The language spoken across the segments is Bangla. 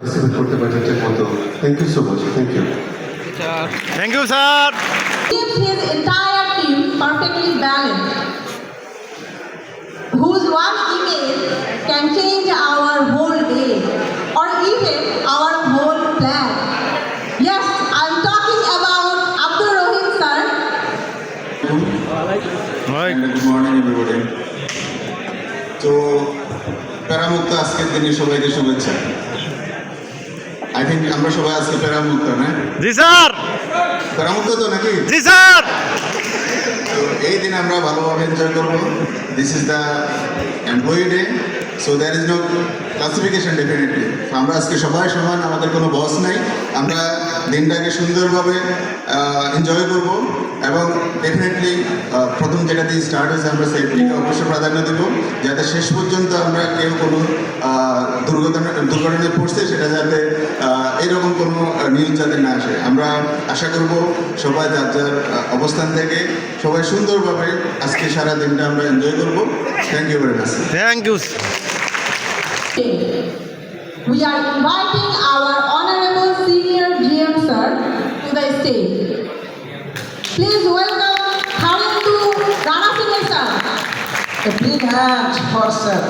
participate করতে পারছেন ঠিক মতো। Thank you so much, thank you. Thank you sir. Keeps his entire team perfectly balanced, whose one email can change our whole day or even our whole plan. Yes, I'm talking about Abdul Rahim sir. Good morning everybody. তো প্যারামুক্ত আজকের দিনে সবাইকে শুভেচ্ছা। আই থিঙ্ক আমরা সবাই আজকে প্যারামুক্ত, না? জি স্যার। প্যারামুক্ত তো নাকি? জি স্যার। তো এই দিন আমরা ভালোভাবে এনজয় করব। This is the employee day, so there is no classification definitely. আমরা আজকে সবাই সমান, আমাদের কোনো বস নাই। আমরা দিনটাকে সুন্দরভাবে এনজয় করব এবং ডেফিনেটলি প্রথম যেটা দিয়ে স্টার্ট হয়েছে আমরা সেফটিকে অবশ্যই প্রাধান্য দেবো, যাতে শেষ পর্যন্ত আমরা কেউ কোনো দুর্ঘটনায় পড়ছে সেটা যাতে এরকম কোনো নিউজ যাতে না আসে। আমরা আশা করব সবাই যার যার অবস্থান থেকে সবাই সুন্দরভাবে আজকে সারা দিনটা আমরা এনজয় করব। Thank you very much. Thank you. We are inviting our Honorable Senior GM Sir to the stage. Please welcome Harindu Rana Singh sir. A big hand for sir.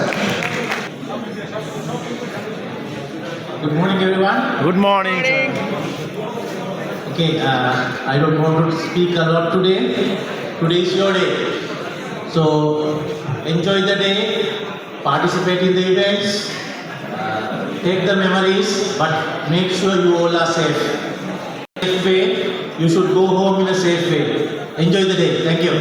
Good morning, everyone. Good morning. Okay, I don't want to speak a lot today. Today is your day. So, enjoy the day, participate in the events, take the memories, but make sure you all are safe. Safe way, you should go home in a safe way. Enjoy the day. Thank you.